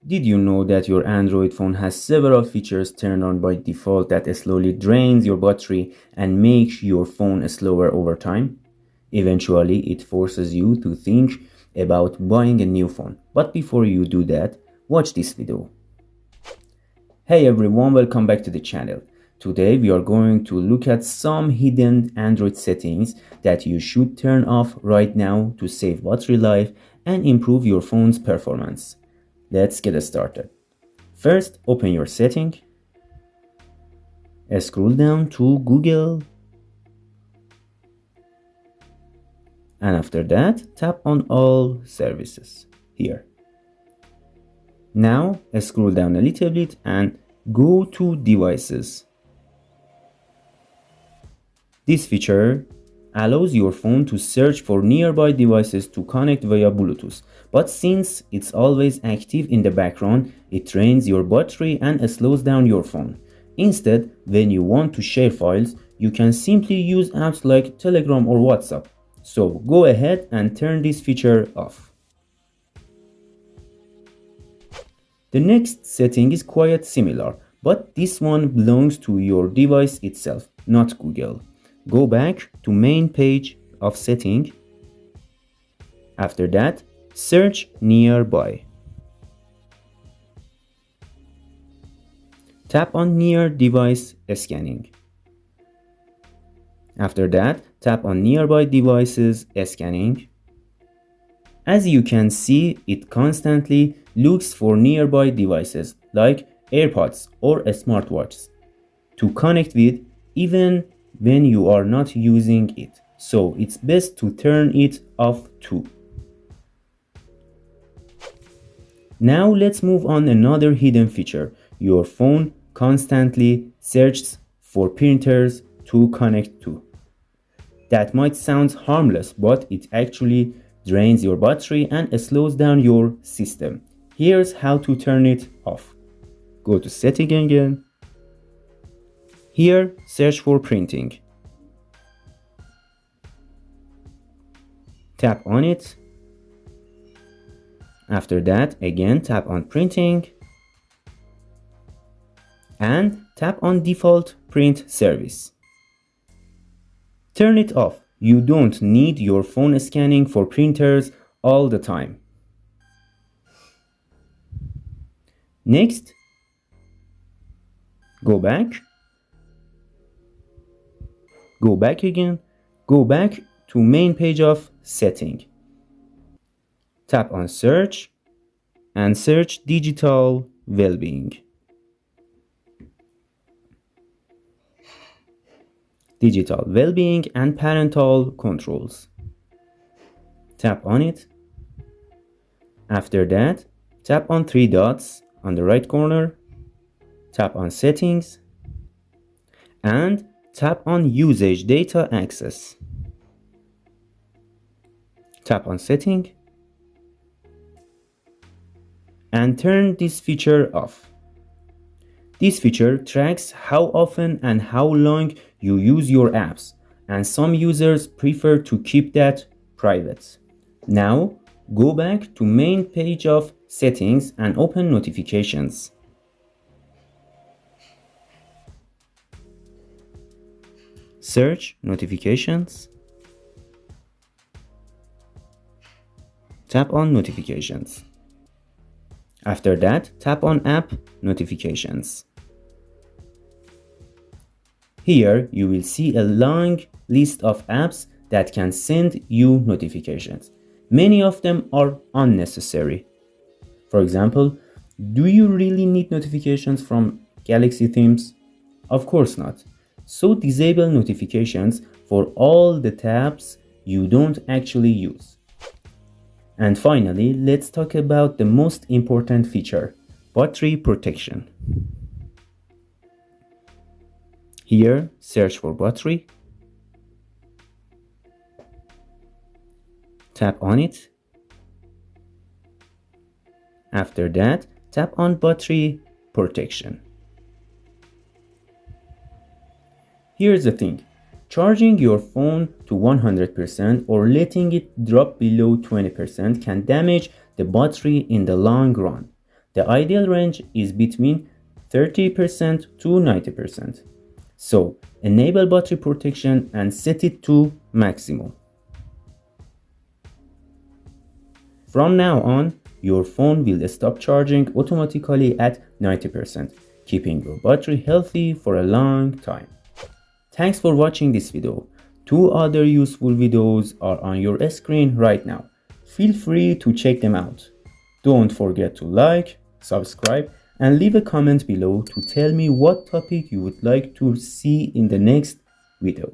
Did you know that your Android phone has several features turned on by default that slowly drains your battery and makes your phone slower over time? Eventually, it forces you to think about buying a new phone. But before you do that, watch this video. Hey everyone, welcome back to the channel. Today we are going to look at some hidden Android settings that you should turn off right now to save battery life and improve your phone's performance. Let's get started. First, open your setting, scroll down to Google, and after that, tap on all services here. Now, scroll down a little bit and go to devices. This feature allows your phone to search for nearby devices to connect via Bluetooth, but since it's always active in the background, it drains your battery and slows down your phone. Instead, when you want to share files, you can simply use apps like Telegram or WhatsApp. So go ahead and turn this feature off. The next setting is quite similar, but this one belongs to your device itself, not Google. Go back to main page of setting. After that, search nearby. Tap on near device scanning. After that, tap on nearby devices scanning. As you can see, it constantly looks for nearby devices like AirPods or smartwatches to connect with even when you are not using it. So it's best to turn it off too. Now let's move on another hidden feature. Your phone constantly searches for printers to connect to. That might sound harmless, but it actually drains your battery and slows down your system. Here's how to turn it off. Go to setting again. Here, search for printing. Tap on it. After that, again tap on printing and tap on default print service. Turn it off. You don't need your phone scanning for printers all the time. Next, go back again, go back to main page of setting. Tap on search and search digital well-being. Digital well-being and parental controls. Tap on it. After that, tap on three dots on the right corner, tap on settings, and tap on usage data access. Tap on setting and turn this feature off. This feature tracks how often and how long you use your apps, and some users prefer to keep that private. Now, go back to main page of settings and open notifications. Search notifications. Tap on notifications. After that, tap on app notifications. Here, you will see a long list of apps that can send you notifications. Many of them are unnecessary. For example, do you really need notifications from Galaxy themes? Of course not. So disable notifications for all the tabs you don't actually use. And finally, let's talk about the most important feature, battery protection. Here, search for battery. Tap on it. After that, tap on battery protection. Here's the thing. Charging your phone to 100% or letting it drop below 20% can damage the battery in the long run. The ideal range is between 30% to 90%. So, enable battery protection and set it to maximum. From now on, your phone will stop charging automatically at 90%, keeping your battery healthy for a long time. Thanks for watching this video. Two other useful videos are on your screen right now. Feel free to check them out. Don't forget to like, subscribe, and leave a comment below to tell me what topic you would like to see in the next video.